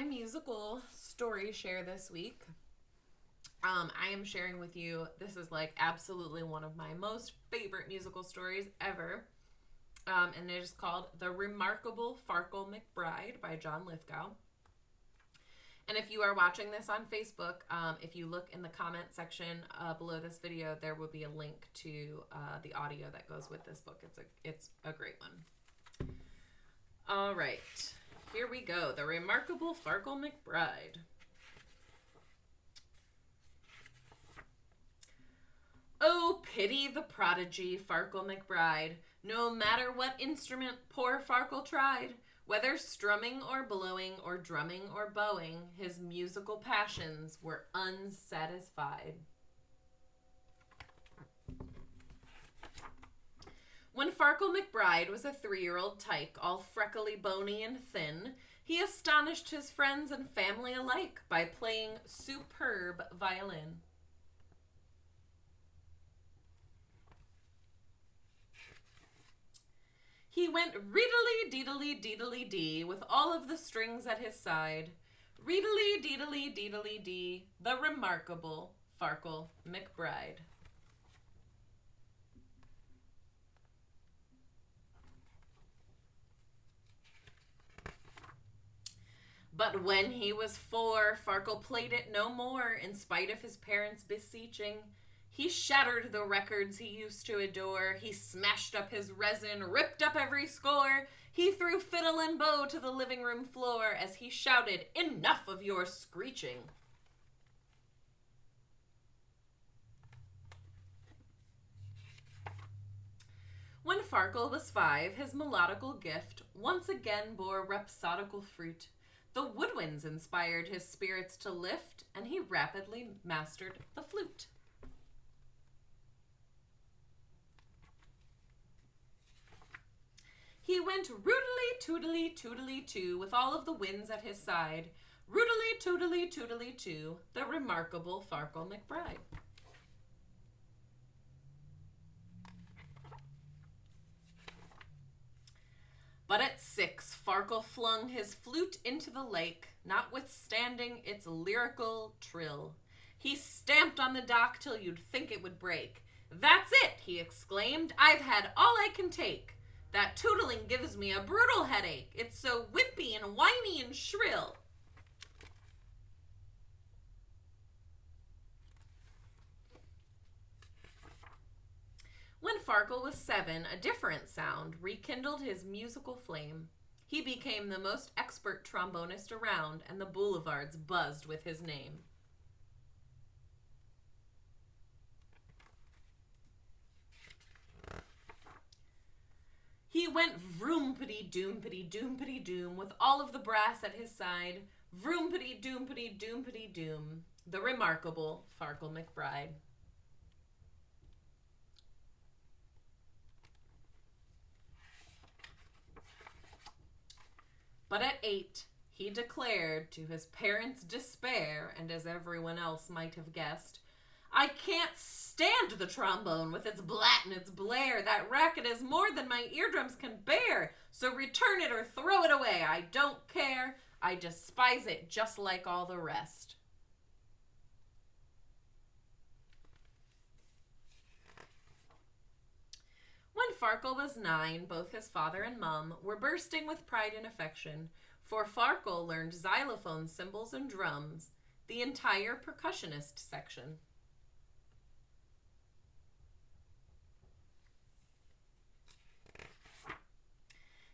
my musical story share this week. I am sharing with you, this is like absolutely one of my most favorite musical stories ever. And it is called The Remarkable Farkle McBride by John Lithgow. And if you are watching this on Facebook, if you look in the comment section below this video, there will be a link to the audio that goes with this book. It's a great one. All right, here we go. The Remarkable Farkle McBride. Oh, pity the prodigy Farkle McBride. No matter what instrument poor Farkle tried, whether strumming or blowing or drumming or bowing, his musical passions were unsatisfied. When Farkle McBride was a 3-year-old tyke, all freckly, bony, and thin, he astonished his friends and family alike by playing superb violin. He went reedily-deedly-deedly-dee with all of the strings at his side. Reedily-deedly-deedly-dee, the remarkable Farkle McBride. But when he was 4, Farkle played it no more, in spite of his parents' beseeching. He shattered the records he used to adore. He smashed up his resin, ripped up every score. He threw fiddle and bow to the living room floor as he shouted, "Enough of your screeching!" When Farkle was 5, his melodical gift once again bore rhapsodical fruit. The woodwinds inspired his spirits to lift, and he rapidly mastered the flute. He went roodily-toodily-toodily-too with all of the winds at his side. Roodily-toodily-toodily-too, the remarkable Farkle McBride. But at 6, Farkle flung his flute into the lake, notwithstanding its lyrical trill. He stamped on the dock till you'd think it would break. "That's it," he exclaimed. "I've had all I can take. That tootling gives me a brutal headache. It's so wimpy and whiny and shrill." When Farkle was 7, a different sound rekindled his musical flame. He became the most expert trombonist around, and the boulevards buzzed with his name. He went vroompity-doompity-doompity-doom with all of the brass at his side. Vroompity-doompity-doompity-doom, the remarkable Farkle McBride. But at 8, he declared, to his parents' despair, and as everyone else might have guessed, "I can't stand the trombone with its blat and its blare. That racket is more than my eardrums can bear. So return it or throw it away. I don't care. I despise it just like all the rest." When Farkle was 9, both his father and mum were bursting with pride and affection, for Farkle learned xylophone, cymbals, and drums, the entire percussionist section.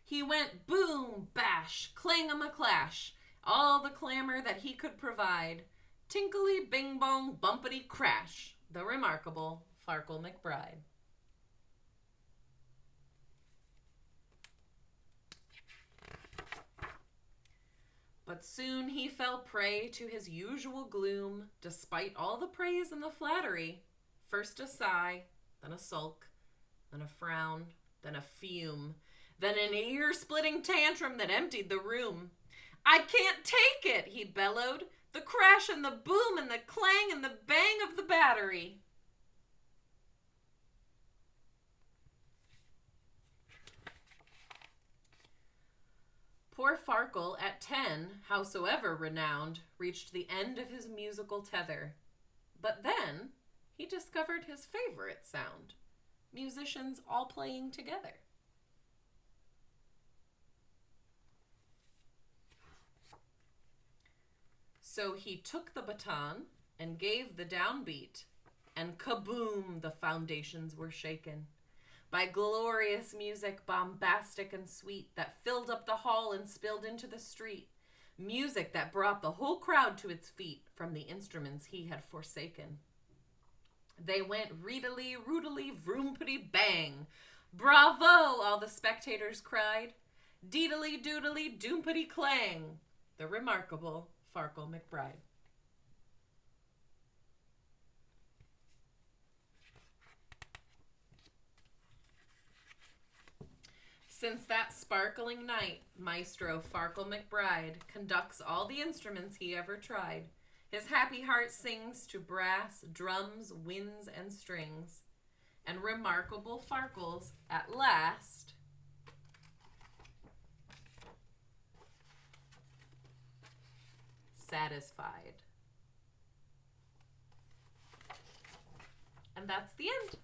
He went boom, bash, clang-a-ma-clash, all the clamor that he could provide. Tinkly, bing-bong, bumpity-crash, the remarkable Farkle McBride. But soon he fell prey to his usual gloom, despite all the praise and the flattery. First a sigh, then a sulk, then a frown, then a fume, then an ear-splitting tantrum that emptied the room. "I can't take it," he bellowed, "the crash and the boom and the clang and the bang of the battery." Poor Farkle, at 10, howsoever renowned, reached the end of his musical tether. But then he discovered his favorite sound, musicians all playing together. So he took the baton and gave the downbeat, and kaboom, the foundations were shaken by glorious music, bombastic and sweet, that filled up the hall and spilled into the street. Music that brought the whole crowd to its feet from the instruments he had forsaken. They went reedily, roodily, vroompity, bang. Bravo, all the spectators cried. Deedily, doodly, doompity, clang. The remarkable Farkle McBride. Since that sparkling night, Maestro Farkle McBride conducts all the instruments he ever tried. His happy heart sings to brass, drums, winds, and strings. And remarkable Farkles, at last, satisfied. And that's the end.